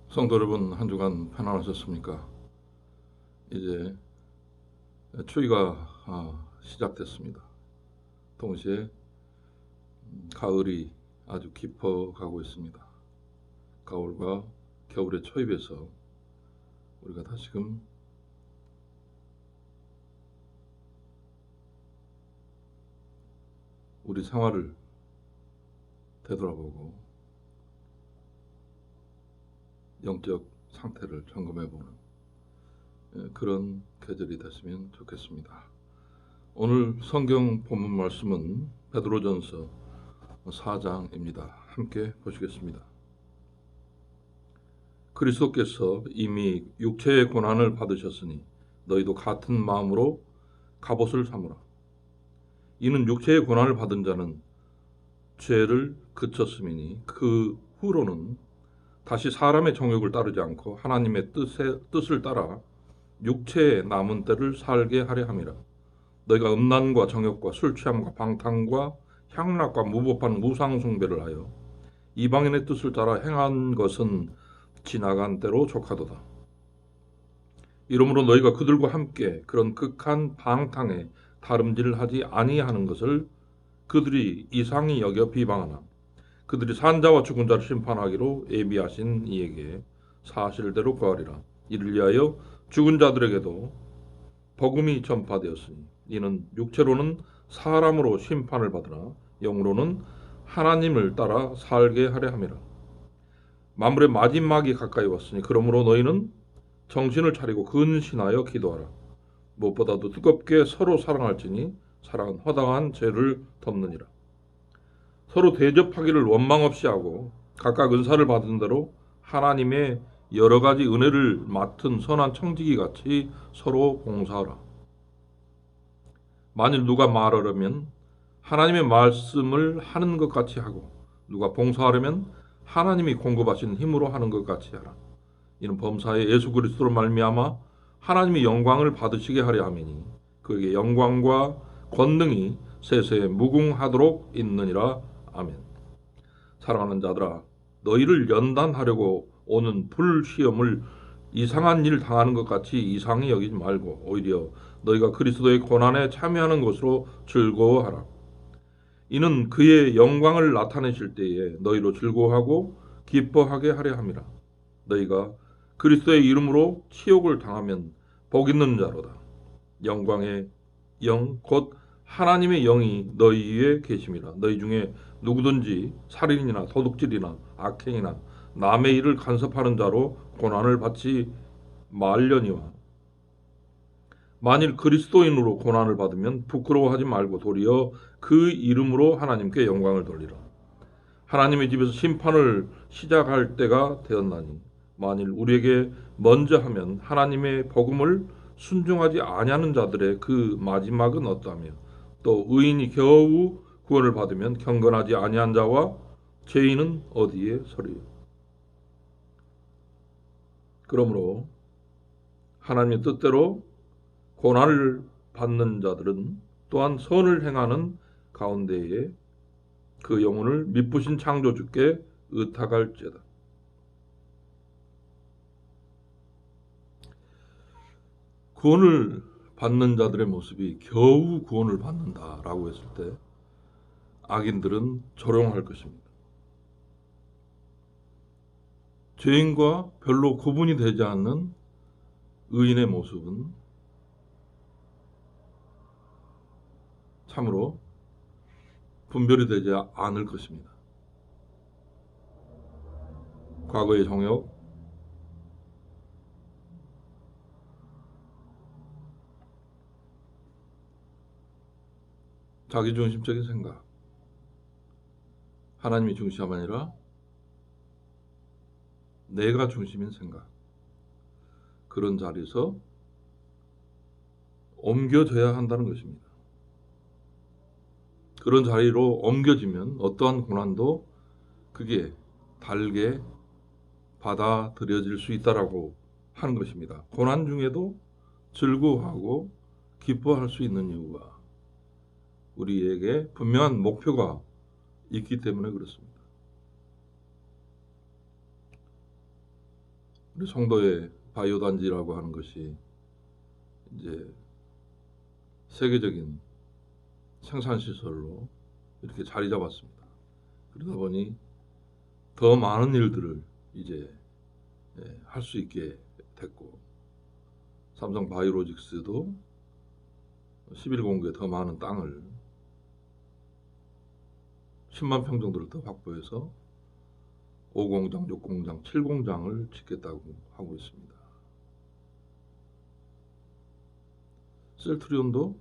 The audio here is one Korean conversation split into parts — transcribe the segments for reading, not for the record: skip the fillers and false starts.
성도 여러분, 한 주간 편안하셨습니까? 이제 추위가 시작됐습니다. 동시에 가을이 아주 깊어가고 있습니다. 가을과 겨울의 초입에서 우리가 다시금 우리 생활을 되돌아보고 영적 상태를 점검해보는 그런 계절이 됐으면 좋겠습니다. 오늘 성경 본문 말씀은 베드로전서 4장입니다. 함께 보시겠습니다. 그리스도께서 이미 육체의 고난을 받으셨으니 너희도 같은 마음으로 갑옷을 삼으라. 이는 육체의 고난을 받은 자는 죄를 그쳤음이니 그 후로는 다시 사람의 정욕을 따르지 않고 하나님의 뜻을 따라 육체의 남은 때를 살게 하려 함이라. 너희가 음란과 정욕과 술 취함과 방탕과 향락과 무법한 우상 숭배를 하여 이방인의 뜻을 따라 행한 것은 지나간 때로 족하도다. 이러므로 너희가 그들과 함께 그런 극한 방탕에 다름질하지 아니하는 것을 그들이 이상히 여겨 비방하나 그들이 산자와 죽은 자를 심판하기로 예비하신 이에게 사실대로 구하리라. 이를 위하여 죽은 자들에게도 복음이 전파되었으니 이는 육체로는 사람으로 심판을 받으나 영으로는 하나님을 따라 살게 하려 함이라. 만물의 마지막이 가까이 왔으니 그러므로 너희는 정신을 차리고 근신하여 기도하라. 무엇보다도 뜨겁게 서로 사랑할지니 사랑은 허다한 죄를 덮느니라. 서로 대접하기를 원망 없이 하고 각각 은사를 받은 대로 하나님의 여러 가지 은혜를 맡은 선한 청지기 같이 서로 봉사하라. 만일 누가 말하려면 하나님의 말씀을 하는 것 같이 하고 누가 봉사하려면 하나님이 공급하신 힘으로 하는 것 같이 하라. 이는 범사에 예수 그리스도로 말미암아 하나님이 영광을 받으시게 하려 함이니 그에게 영광과 권능이 세세에 무궁하도록 있느니라. 아멘. 사랑하는 자들아, 너희를 연단하려고 오는 불시험을 이상한 일 당하는 것 같이 이상히 여기지 말고 오히려 너희가 그리스도의 고난에 참여하는 것으로 즐거워하라. 이는 그의 영광을 나타내실 때에 너희로 즐거워하고 기뻐하게 하려 함이라. 너희가 그리스도의 이름으로 치욕을 당하면 복 있는 자로다. 영광의 영 곧 하나님의 영이 너희 위에 계심이라. 너희 중에 누구든지 살인이나 도둑질이나 악행이나 남의 일을 간섭하는 자로 고난을 받지 말려니와 만일 그리스도인으로 고난을 받으면 부끄러워하지 말고 도리어 그 이름으로 하나님께 영광을 돌리라. 하나님의 집에서 심판을 시작할 때가 되었나니 만일 우리에게 먼저 하면 하나님의 복음을 순종하지 아니하는 자들의 그 마지막은 어떠하며 또 의인이 겨우 구원을 받으면 경건하지 아니한 자와 죄인은 어디에 서리요. 그러므로 하나님의 뜻대로 고난을 받는 자들은 또한 선을 행하는 가운데에 그 영혼을 미쁘신 창조주께 의탁할지어다. 구원을 받는 자들의 모습이 겨우 구원을 받는다라고 했을 때 악인들은 조롱할 것입니다. 죄인과 별로 구분이 되지 않는 의인의 모습은 참으로 분별이 되지 않을 것입니다. 과거의 정욕, 자기중심적인 생각, 하나님이 중심이 아니라 내가 중심인 생각, 그런 자리에서 옮겨져야 한다는 것입니다. 그런 자리로 옮겨지면 어떠한 고난도 그게 달게 받아들여질 수 있다라고 하는 것입니다. 고난 중에도 즐거워하고 기뻐할 수 있는 이유가 우리에게 분명한 목표가 있기 때문에 그렇습니다. 우리 송도의 바이오 단지라고 하는 것이 이제 세계적인 생산 시설로 이렇게 자리 잡았습니다. 그러다 보니 더 많은 일들을 이제 할 수 있게 됐고, 삼성 바이오로직스도 11공구에 더 많은 땅을 10만 평 정도를 더 확보해서 5공장, 6공장, 7공장을 짓겠다고 하고 있습니다. 셀트리온도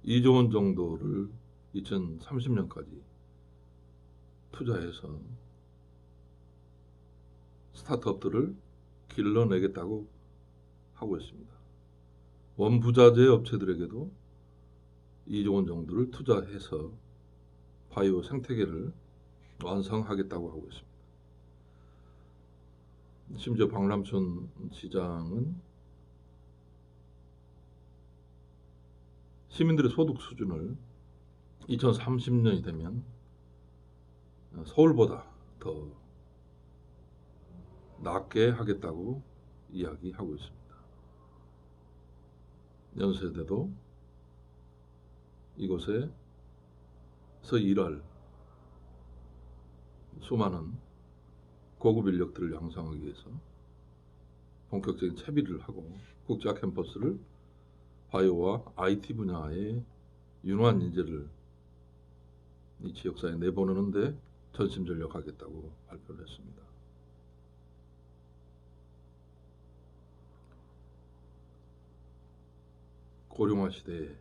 2조 원 정도를 2030년까지 투자해서 스타트업들을 길러내겠다고 하고 있습니다. 원부자재 업체들에게도 2조 원 정도를 투자해서 바이오 생태계를 완성하겠다고 하고 있습니다. 심지어 박람춘 시장은 시민들의 소득 수준을 2030년이 되면 서울보다 더 낮게 하겠다고 이야기하고 있습니다. 연세대도 이곳에서 일할 수많은 고급 인력들을 양성하기 위해서 본격적인 채비를 하고 국제 캠퍼스를 바이오와 IT 분야의 유능한 인재를 이 지역사회에 내보내는데 전심전력하겠다고 발표를 했습니다. 고령화 시대에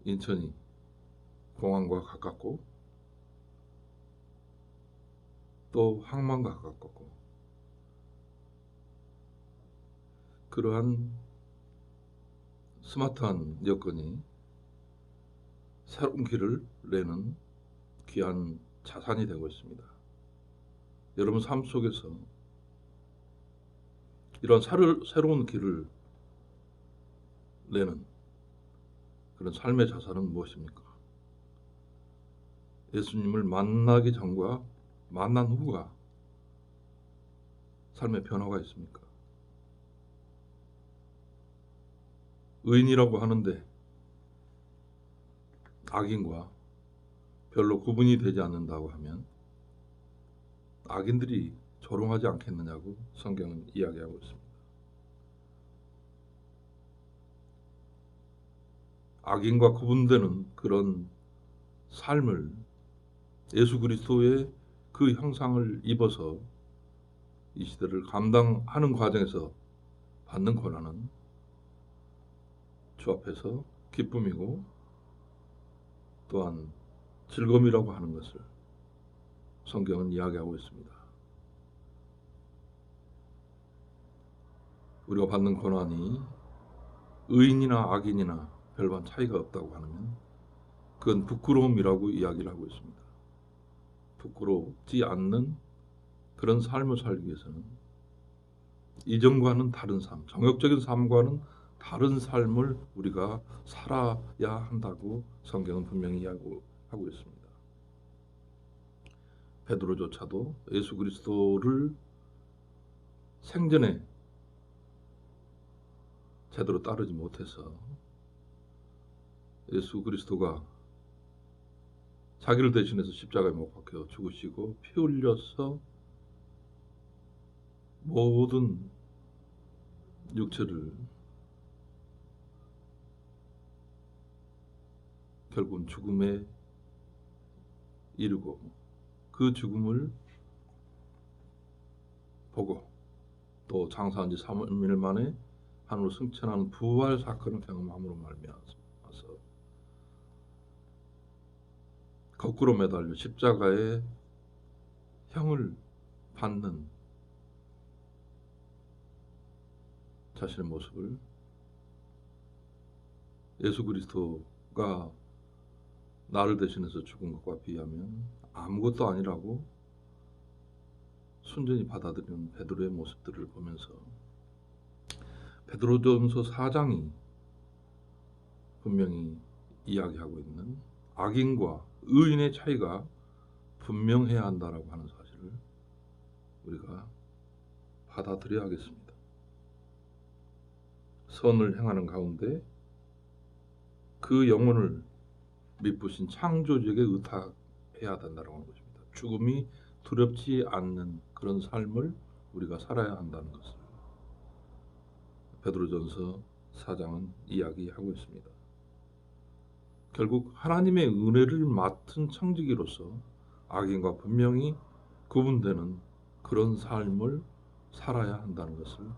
인천이 공항과 가깝고 또 항만과 가깝고 그러한 스마트한 여건이 새로운 길을 내는 귀한 자산이 되고 있습니다. 여러분 삶 속에서 이런 새로운 길을 내는 그런 삶의 자산은 무엇입니까? 예수님을 만나기 전과 만난 후가 삶의 변화가 있습니까? 의인이라고 하는데 악인과 별로 구분이 되지 않는다고 하면 악인들이 조롱하지 않겠느냐고 성경은 이야기하고 있습니다. 악인과 구분되는 그런 삶을 예수 그리스도의 그 형상을 입어서 이 시대를 감당하는 과정에서 받는 고난은 주 앞에서 기쁨이고 또한 즐거움이라고 하는 것을 성경은 이야기하고 있습니다. 우리가 받는 고난이 의인이나 악인이나 별반 차이가 없다고 하면 그건 부끄러움이라고 이야기를 하고 있습니다. 부끄럽지 않는 그런 삶을 살기 위해서는 이전과는 다른 삶, 정욕적인 삶과는 다른 삶을 우리가 살아야 한다고 성경은 분명히 이야기하고 있습니다. 베드로조차도 예수 그리스도를 생전에 제대로 따르지 못해서 예수 그리스도가 자기를 대신해서 십자가에 못 박혀 죽으시고 피 흘려서 모든 육체를 결국은 죽음에 이르고 그 죽음을 보고 또 장사한 지 3일 만에 하늘로 승천하는 부활 사건을 경험함으로 말미암아서 거꾸로 매달려 십자가의 형을 받는 자신의 모습을 예수 그리스도가 나를 대신해서 죽은 것과 비하면 아무것도 아니라고 순전히 받아들이는 베드로의 모습들을 보면서 베드로전서 4장이 분명히 이야기하고 있는 악인과 의인의 차이가 분명해야 한다라고 하는 사실을 우리가 받아들여야 하겠습니다. 선을 행하는 가운데 그 영혼을 미쁘신 창조주에게 의탁해야 된다고 하는 것입니다. 죽음이 두렵지 않는 그런 삶을 우리가 살아야 한다는 것을 베드로전서 4장은 이야기하고 있습니다. 결국 하나님의 은혜를 맡은 청지기로서 악인과 분명히 구분되는 그런 삶을 살아야 한다는 것을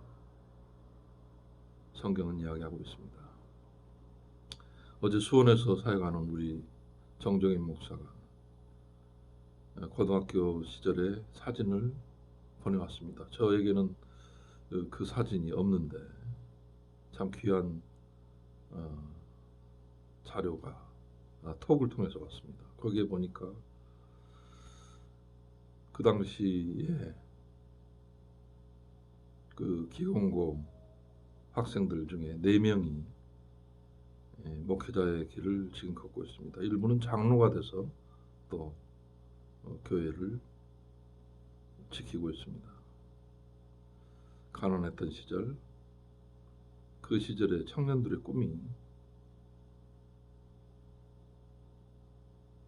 성경은 이야기하고 있습니다. 어제 수원에서 사역하는 우리 정정인 목사가 고등학교 시절의 사진을 보내왔습니다. 저에게는 그 사진이 없는데 참 귀한 자료가 톡을 통해서 왔습니다. 거기에 보니까 그 당시에 그 기공고 학생들 중에 4명이 목회자의 길을 지금 걷고 있습니다. 일부는 장로가 돼서 또 교회를 지키고 있습니다. 가난했던 시절, 그 시절의 청년들의 꿈이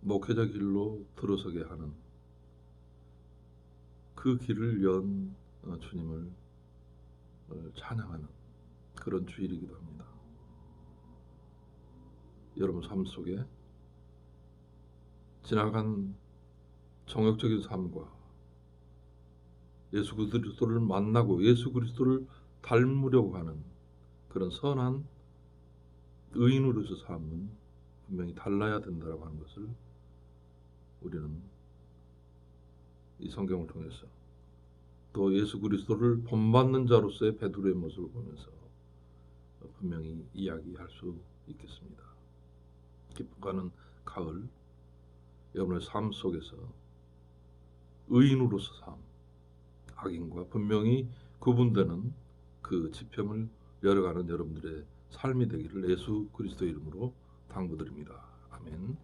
목회자 길로 들어서게 하는 그 길을 연 주님을 찬양하는 그런 주일이기도 합니다. 여러분 삶 속에 지나간 정욕적인 삶과 예수 그리스도를 만나고 예수 그리스도를 닮으려고 하는 그런 선한 의인으로서 삶은 분명히 달라야 된다고 하는 것을 우리는 이 성경을 통해서 또 예수 그리스도를 본받는 자로서의 베드로의 모습을 보면서 분명히 이야기할 수 있겠습니다. 기뻐가는 가을, 여러분의 삶 속에서 의인으로서 삶, 악인과 분명히 구분되는 그 지평을 열어가는 여러분들의 삶이 되기를 예수 그리스도 이름으로 당부드립니다. 아멘.